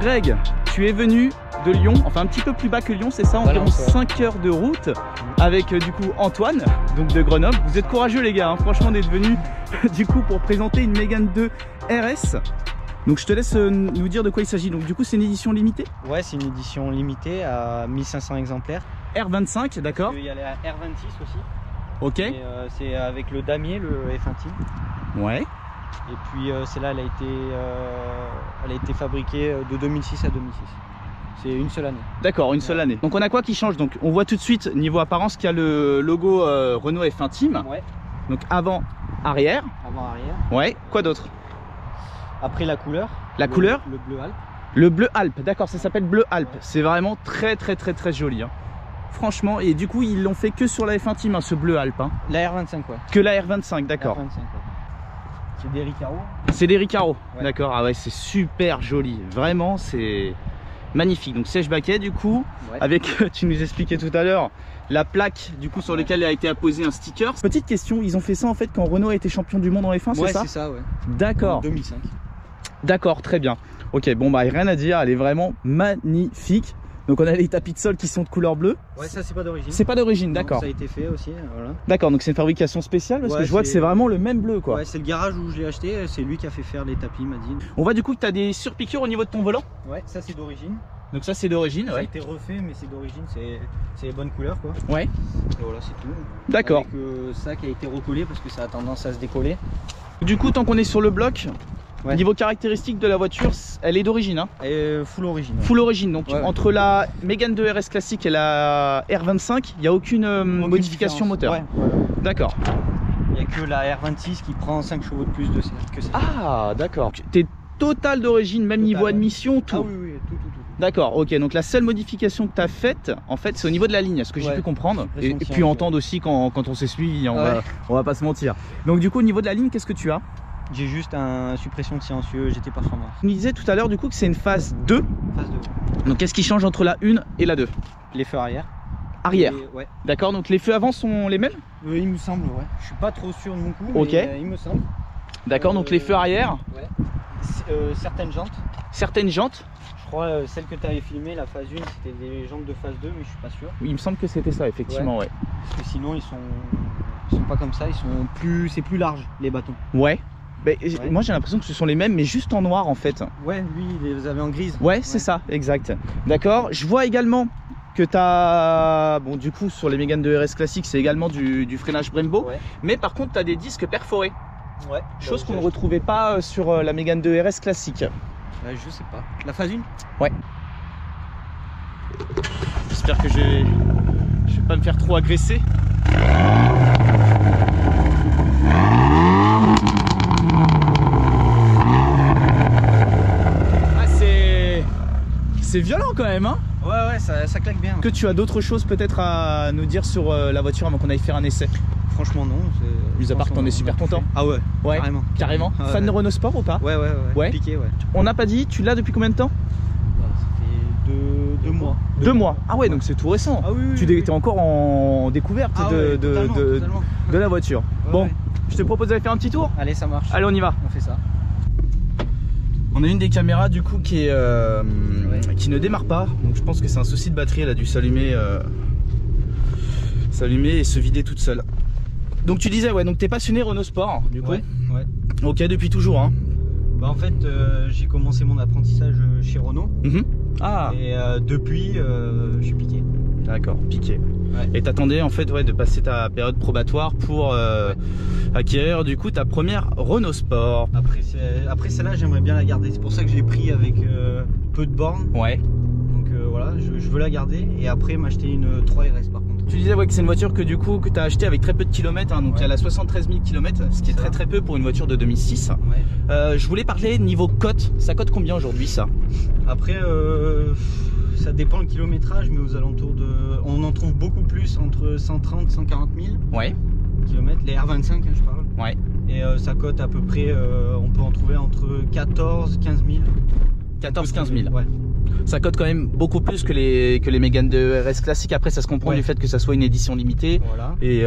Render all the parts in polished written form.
Greg, tu es venu de Lyon, enfin un petit peu plus bas que Lyon, c'est ça, environ 5 heures de route avec du coup Antoine, donc de Grenoble. Vous êtes courageux les gars, hein, franchement d'être venus du coup pour présenter une Mégane 2 RS. Donc je te laisse nous dire de quoi il s'agit. Donc du coup c'est une édition limitée? Ouais, c'est une édition limitée à 1500 exemplaires. R25, d'accord. Il y a la R26 aussi. Ok. C'est avec le damier, le F1 Ouais. Et puis celle-là, elle a été fabriquée de 2006 à 2006. C'est une seule année. D'accord, une seule année. Donc on a quoi qui change? Donc on voit tout de suite niveau apparence qu'il y a le logo Renault F1 Team. Ouais. Donc avant, arrière. Avant, arrière. Ouais. Quoi d'autre? Après la couleur. La couleur? Le bleu Alpe. Le bleu Alpe, d'accord, ça s'appelle bleu Alpe. Ouais. C'est vraiment très joli. Hein. Franchement, et du coup ils l'ont fait que sur la F1 Team, hein, ce bleu Alpe. Hein. La R25, ouais. Que la R25, d'accord. Ouais. C'est des Recaro. C'est des Recaro, ouais. D'accord. Ah ouais, c'est super joli. Vraiment, c'est magnifique. Donc siège baquet du coup, ouais. Avec, tu nous expliquais tout à l'heure, la plaque du coup sur laquelle a été apposé un sticker. Petite question, ils ont fait ça en fait quand Renault a été champion du monde en F1, c'est ça? Ouais, c'est ça, ouais. D'accord. En 2005. D'accord, très bien. Ok, bon bah rien à dire, elle est vraiment magnifique. Donc on a les tapis de sol qui sont de couleur bleue. Ouais, ça c'est pas d'origine. C'est pas d'origine, d'accord. Ça a été fait aussi, voilà. D'accord, donc c'est une fabrication spéciale parce que je vois que c'est vraiment le même bleu quoi. Ouais, c'est le garage où je l'ai acheté, c'est lui qui a fait faire les tapis, il m'a dit. On voit du coup que tu as des surpiqûres au niveau de ton volant. Ouais, ça c'est d'origine. Donc ça c'est d'origine, ouais. Ça a été refait mais c'est d'origine, c'est les bonnes couleurs quoi. Ouais. Et voilà, c'est tout. D'accord. Avec ça qui a été recollé parce que ça a tendance à se décoller. Du coup, tant qu'on est sur le bloc, ouais. Niveau caractéristique de la voiture, elle est d'origine, hein? Full origine. Ouais. Full origine, donc ouais, entre la Mégane 2 RS classique et la R25, il n'y a aucune modification moteur. Ouais. D'accord. Il n'y a que la R26 qui prend 5 chevaux de plus que ça. Ah, d'accord. T'es total d'origine, même niveau admission, tout. Ah oui, tout. D'accord, ok. Donc la seule modification que tu as faite, en fait, c'est au niveau de la ligne, ce que j'ai pu comprendre. Et puis entendre aussi quand on s'est suivi, on va pas se mentir. Donc du coup, au niveau de la ligne, qu'est-ce que tu as? J'ai juste un suppression de silencieux GT Performance. Tu me disais tout à l'heure du coup que c'est une phase 2. Phase 2. Donc qu'est-ce qui change entre la 1 et la 2? Les feux arrière. Arrière. Ouais. D'accord, donc les feux avant sont les mêmes? Il me semble, ouais. Je suis pas trop sûr de mon coup, ok. Mais il me semble. D'accord, donc les feux arrière. Ouais. Certaines jantes. Certaines jantes. Je crois celle que tu avais filmée, la phase 1, c'était des jantes de phase 2, mais je suis pas sûr. Oui, il me semble que c'était ça, effectivement, ouais. Parce que sinon ils sont pas comme ça, c'est plus large les bâtons. Ouais. Ouais. Moi j'ai l'impression que ce sont les mêmes mais juste en noir en fait. Ouais, lui il les avait en grise. Ouais, c'est ça, exact. D'accord, je vois également que tu as, bon du coup sur les Mégane 2 RS classiques c'est également du freinage Brembo, mais par contre tu as des disques perforés. Ouais. Chose qu'on ne retrouvait pas sur la Mégane 2 RS classique. Je sais pas. La phase 1? Ouais. J'espère que je vais pas me faire trop agresser. C'est violent quand même, hein? Ouais, ça claque bien. Que tu as d'autres choses peut-être à nous dire sur la voiture avant qu'on aille faire un essai? Franchement non. Mis à part que t'en es super content. Ah ouais, carrément. Ouais. Fan de Renault Sport ou pas? Ouais. Piqué, ouais. On n'a pas dit, tu l'as depuis combien de temps? Ça fait 2 mois. 2 mois. Ah ouais, donc c'est tout récent. Ah oui, tu étais encore en découverte de la voiture. Bon, je te propose d'aller faire un petit tour. Allez, ça marche. Allez, on y va. On fait ça. On a une des caméras du coup qui ne démarre pas, donc je pense que c'est un souci de batterie, elle a dû s'allumer et se vider toute seule. Donc tu disais donc t'es passionné Renault Sport du coup? Ouais. Ok, depuis toujours hein? Bah en fait j'ai commencé mon apprentissage chez Renault. Ah. Et depuis je suis piqué. D'accord, piqué. Ouais. Et t'attendais en fait de passer ta période probatoire pour acquérir du coup ta première Renault Sport. Après celle-là j'aimerais bien la garder, c'est pour ça que je l'ai pris avec peu de bornes. Ouais. Donc voilà, je veux la garder et après m'acheter une 3 RS par contre. Tu disais que c'est une voiture que du coup tu as acheté avec très peu de kilomètres, hein, donc elle a 73 000 km, ce qui est très peu pour une voiture de 2006. Ouais. Je voulais parler niveau cote, ça cote combien aujourd'hui ça? Après ça dépend le kilométrage, mais aux alentours de... On en trouve beaucoup plus, entre 130 et 140 000 km, les R25 hein, je parle. Ouais. Et ça cote à peu près, on peut en trouver entre 14 et 15 000. 14-15 000. Ouais. Ça cote quand même beaucoup plus que les Mégane 2 RS classiques. Après ça se comprend du fait que ça soit une édition limitée. Voilà. Et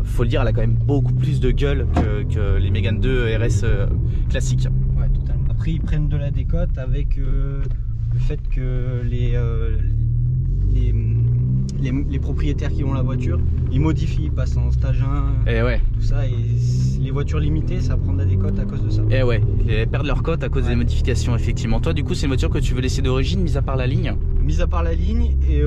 faut le dire, elle a quand même beaucoup plus de gueule que les Mégane 2 RS classiques. Ouais, totalement. Après ils prennent de la décote avec le fait que les propriétaires qui ont la voiture, ils modifient, ils passent en stage 1, et ouais. tout ça, et les voitures limitées, ça prend de la décote à cause de ça. Et ouais, ils perdent leur cote à cause des modifications, effectivement. Toi, du coup, c'est une voiture que tu veux laisser d'origine, mis à part la ligne? Mis à part la ligne, et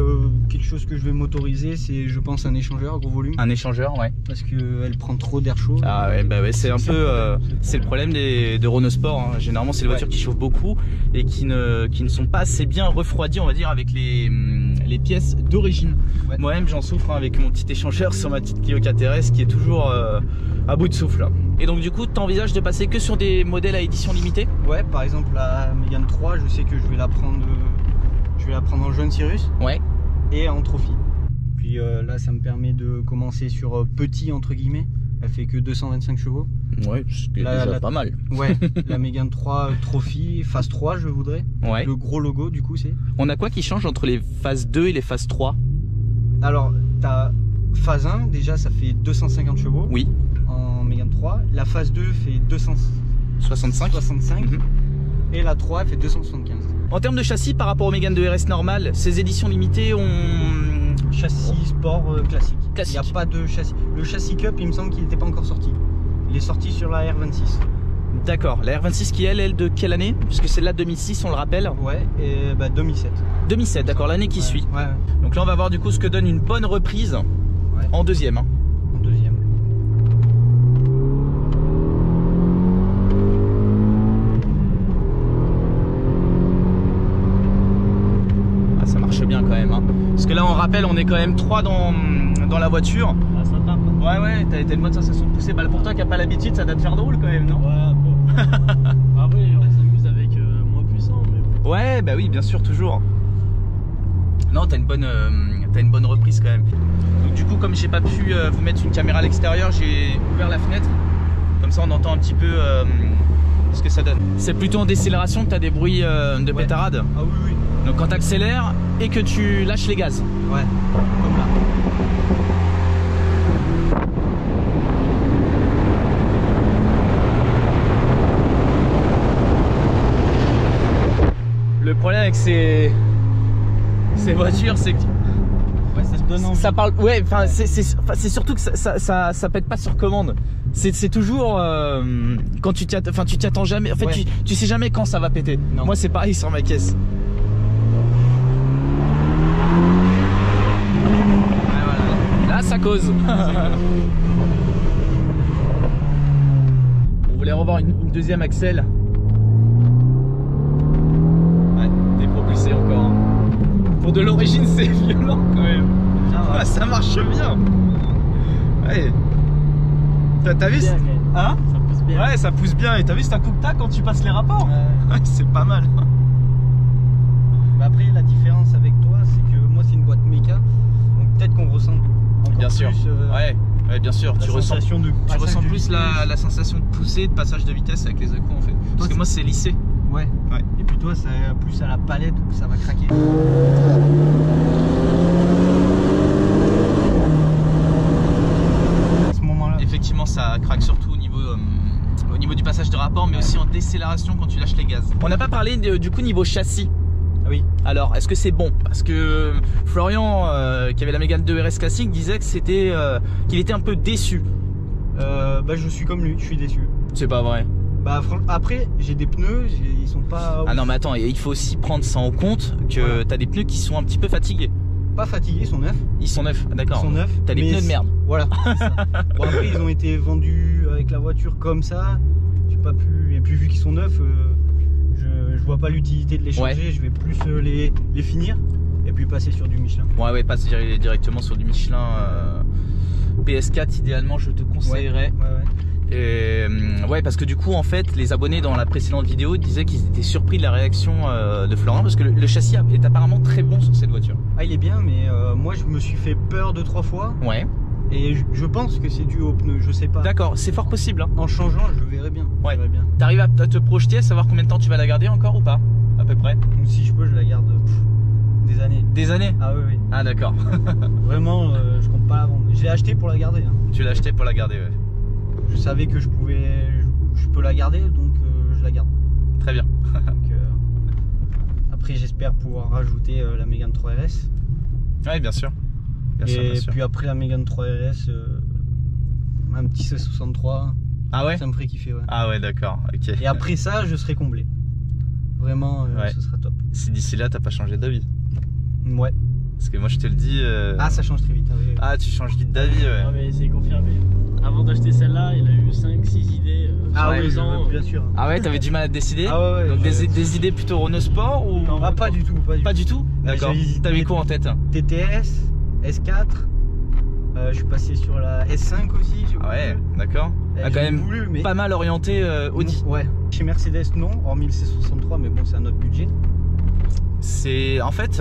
quelque chose que je vais m'autoriser, c'est, je pense, un échangeur gros volume. Un échangeur, ouais. Parce qu'elle prend trop d'air chaud. Ah ouais, bah ouais, c'est un peu, c'est le problème de Renault Sport, hein. Généralement, c'est les voitures qui chauffent beaucoup et qui ne sont pas assez bien refroidies, on va dire, avec les pièces d'origine. Ouais. Moi-même, j'en souffre, hein, avec mon petit échangeur sur ma petite Clio KTRS qui est toujours à bout de souffle. Et donc, du coup, tu envisages de passer que sur des modèles à édition limitée? Ouais, par exemple, la Mégane 3, je sais que je vais la prendre en jaune Cirrus, ouais, et en trophy. Puis là, ça me permet de commencer sur petit, entre guillemets. Elle fait que 225 chevaux. Ouais, c'est déjà pas mal. Ouais, la Mégane 3 Trophy, phase 3, je voudrais. Ouais. Le gros logo, du coup, c'est. On a quoi qui change entre les phases 2 et les phases 3? Alors, t'as phase 1, déjà, ça fait 250 chevaux. Oui. En Mégane 3. La phase 2 fait 265. Et la 3 fait 275. En termes de châssis par rapport aux Mégane 2 RS normales, ces éditions limitées ont... Châssis sport classique. Il n'y a pas de châssis. Le châssis Cup, il me semble qu'il n'était pas encore sorti. Il est sorti sur la R26. D'accord. La R26 qui elle de quelle année? Puisque c'est là 2006, on le rappelle. Ouais, et bah 2007. 2007, d'accord, l'année qui suit. Ouais. Donc là, on va voir du coup ce que donne une bonne reprise en deuxième. Hein. En deuxième. Ça marche bien quand même, hein. Parce que là on rappelle, on est quand même 3 dans la voiture. Ah, ça tape. Ouais, t'as une bonne sensation de pousser. Bah, pour toi qui n'as pas l'habitude, ça doit te faire drôle quand même, non? Ouais, bon. Après on s'amuse avec moins puissant, mais... Ouais, bah oui, bien sûr, toujours. Non, t'as une bonne reprise quand même. Donc du coup, comme j'ai pas pu vous mettre une caméra à l'extérieur, j'ai ouvert la fenêtre. Comme ça on entend un petit peu ce que ça donne. C'est plutôt en décélération que tu as des bruits de pétarade. Ah oui, oui. Donc quand tu accélères et que tu lâches les gaz. Ouais, comme là. Le problème avec ces voitures, c'est que ça se donne envie. Ça parle, ouais, enfin c'est surtout que ça pète pas sur commande. C'est toujours quand tu t'y attends jamais. En fait, tu sais jamais quand ça va péter. Non. Moi, c'est pareil sur ma caisse. Ouais, voilà. Là, ça cause. On voulait revoir une deuxième axelle. Ouais, dépropulsé encore. Hein. Pour de l'origine, c'est violent quand même. Ah, ouais. Ça marche bien. Ouais. T'as vu? Hein? Ça pousse bien. Ouais, ça pousse bien. Et t'as vu, c'est un coup que t'as quand tu passes les rapports. Ouais, c'est pas mal. Bah après, la différence avec toi, c'est que moi, c'est une boîte méca. Donc peut-être qu'on ressent encore bien sûr. Plus, ouais, bien sûr. Tu ressens plus la sensation de pousser, de passage de vitesse avec les échos en fait. Parce que moi, c'est lissé. Ouais. Et puis toi, c'est plus à la palette où ça va craquer. À ce moment-là, effectivement, ça craque surtout au niveau du passage de rapport, mais aussi en décélération quand tu lâches les gaz. On n'a pas parlé du coup niveau châssis. Ah oui. Alors, est-ce que c'est bon? Parce que Florian, qui avait la Mégane 2 RS classique, disait que qu'il était un peu déçu. Bah, je suis comme lui, je suis déçu. C'est pas vrai. Bah après j'ai des pneus, ils sont pas... Ah non mais attends, il faut aussi prendre ça en compte que t'as des pneus qui sont un petit peu fatigués. Pas fatigués, ils sont neufs. Ils sont neufs, d'accord. Ils sont neufs. T'as des pneus de merde. Voilà, c'est ça. Bon après ils ont été vendus avec la voiture comme ça, j'ai pas pu... Et puis vu qu'ils sont neufs, je vois pas l'utilité de les changer, je vais plus les finir et puis passer sur du Michelin. Ouais, passe directement sur du Michelin PS4 idéalement, je te conseillerais. Et ouais, parce que du coup en fait les abonnés dans la précédente vidéo disaient qu'ils étaient surpris de la réaction de Florian parce que le châssis est apparemment très bon sur cette voiture. Ah il est bien, mais moi je me suis fait peur 2-3 fois. Ouais. Et je pense que c'est dû aux pneus, je sais pas. D'accord, c'est fort possible hein. En changeant je verrai bien. Ouais. T'arrives à te projeter, à savoir combien de temps tu vas la garder encore ou pas? À peu près. Si je peux je la garde des années. Des années? Ah oui. Ah d'accord. Vraiment je compte pas la vendre. Je l'ai acheté pour la garder hein. Tu l'as acheté pour la garder, ouais. Je savais que je peux la garder, donc je la garde. Très bien. Donc, après j'espère pouvoir rajouter la Mégane 3 RS. Ouais, bien sûr. Et puis après la Mégane 3 RS, un petit C63. Ah ouais? Ça me ferait kiffer, ouais. Ah ouais, d'accord, ok. Et après ça, je serai comblé. Vraiment, ce sera top. Si d'ici là, t'as pas changé d'avis. Ouais. Parce que moi, je te le dis... Ah, ça change très vite. Hein, oui. Ah, tu changes vite d'avis, ouais. Non, mais c'est confirmé. Avant d'acheter celle-là, il a eu 5-6 idées. Ah oui, 2 ans. bien sûr. Ah ouais, t'avais du mal à te décider? Ah ouais, donc des idées plutôt Renault Sport ou... Non, pas du tout. Pas du tout? D'accord. T'avais quoi en tête? TTS, S4. Je suis passé sur la S5 aussi. Ah ouais, d'accord. Quand même voulu, mais... pas mal orienté Audi. Ouais. Chez Mercedes, non, hormis le C63, mais bon, c'est un autre budget. C'est en fait,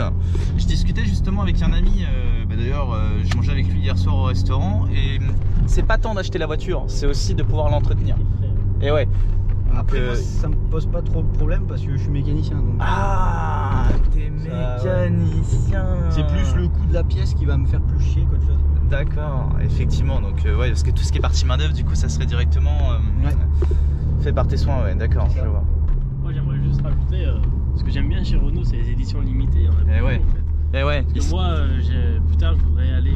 je discutais justement avec un ami, d'ailleurs je mangeais avec lui hier soir au restaurant, et c'est pas tant d'acheter la voiture, c'est aussi de pouvoir l'entretenir. Et ouais. Après moi, ça me pose pas trop de problème parce que je suis mécanicien. Donc, ah, t'es mécanicien. C'est plus le coût de la pièce qui va me faire plus chier qu'autre chose. D'accord, effectivement, donc ouais, parce que tout ce qui est partie main d'œuvre, du coup ça serait directement fait par tes soins, ouais, d'accord, je vois. Moi j'aimerais juste rajouter, ce que j'aime bien chez Renault, c'est les éditions limitées. Il y en a beaucoup, ouais. En fait. Et ouais. Parce que moi, plus tard, je voudrais aller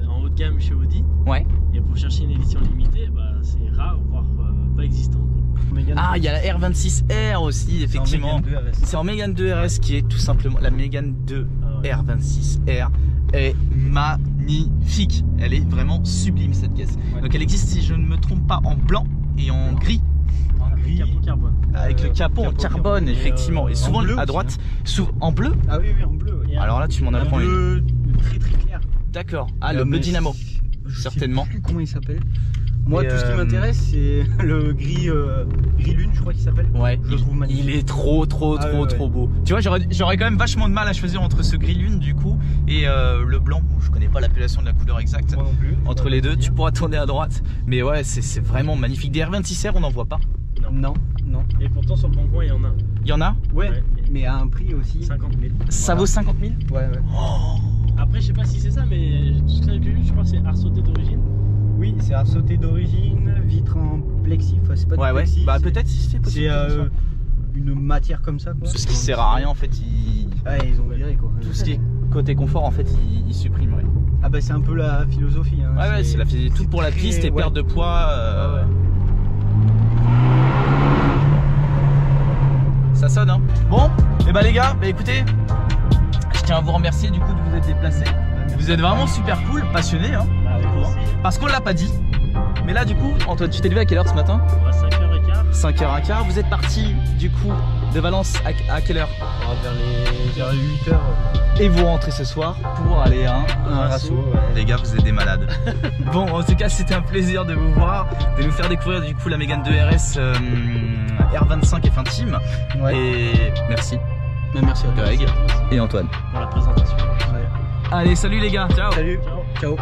en haut de gamme chez Audi. Ouais. Et pour chercher une édition limitée, bah, c'est rare, voire pas existant. Quoi. Ah, il y a la R26R aussi, effectivement. C'est en Mégane 2 RS qui est tout simplement la Mégane 2 R26R. Est magnifique. Elle est vraiment sublime cette caisse. Ouais. Donc elle existe, si je ne me trompe pas, en blanc et en gris. Capot carbone. Avec le capot en carbone, effectivement. Et souvent à droite, en bleu. Ah oui, en bleu. Oui. Alors là, tu m'en apprends une. Bleu très très clair. D'accord. Ah, le bleu dynamo. Certainement. Je sais plus comment il s'appelle. Moi, tout ce qui m'intéresse, c'est le gris lune, je crois qu'il s'appelle. Ouais. Je le trouve magnifique. Il est trop beau. Tu vois, j'aurais quand même vachement de mal à choisir entre ce gris lune du coup et le blanc. Bon, je connais pas l'appellation de la couleur exacte. Moi non plus. Entre les deux, tu pourras tourner à droite. Mais ouais, c'est vraiment magnifique. Des R26R, on n'en voit pas. Non. Et pourtant sur le bon coin il y en a. Il y en a? Ouais. Mais à un prix aussi. 50 000. Ça vaut 50 000? Ouais. Oh. Après je sais pas si c'est ça, mais tout ce que j'ai vu, je crois que c'est art sauté d'origine. Oui, c'est art sauté d'origine, vitre en plexi. Enfin, c'est pas du plexi. Bah peut-être si c'est possible. C'est une matière comme ça quoi. Tout ce qui sert à rien en fait, ils ont viré quoi. Tout ce qui est côté confort en fait, ils suppriment. Ouais. Ah bah c'est un peu la philosophie. Hein. Ouais, c'est tout pour la piste et perte de poids. Ça sonne hein. Bon, et bah les gars, écoutez, je tiens à vous remercier du coup de vous être déplacés. Vous êtes vraiment super cool, passionnés hein. Parce qu'on l'a pas dit. Mais là du coup, Antoine, tu t'es levé à quelle heure ce matin? 5h15. 5h15. Vous êtes parti du coup de Valence à quelle heure? Vers 8h. Et vous rentrez ce soir pour aller à un rasso. Les gars, vous êtes des malades. Bon, en tout cas, c'était un plaisir de vous voir, de nous faire découvrir du coup la Mégane 2 RS R25 F1 Team. Ouais. Et merci. Merci à toi. Greg et Antoine pour la présentation. Allez, salut les gars. Ciao. Salut. Ciao.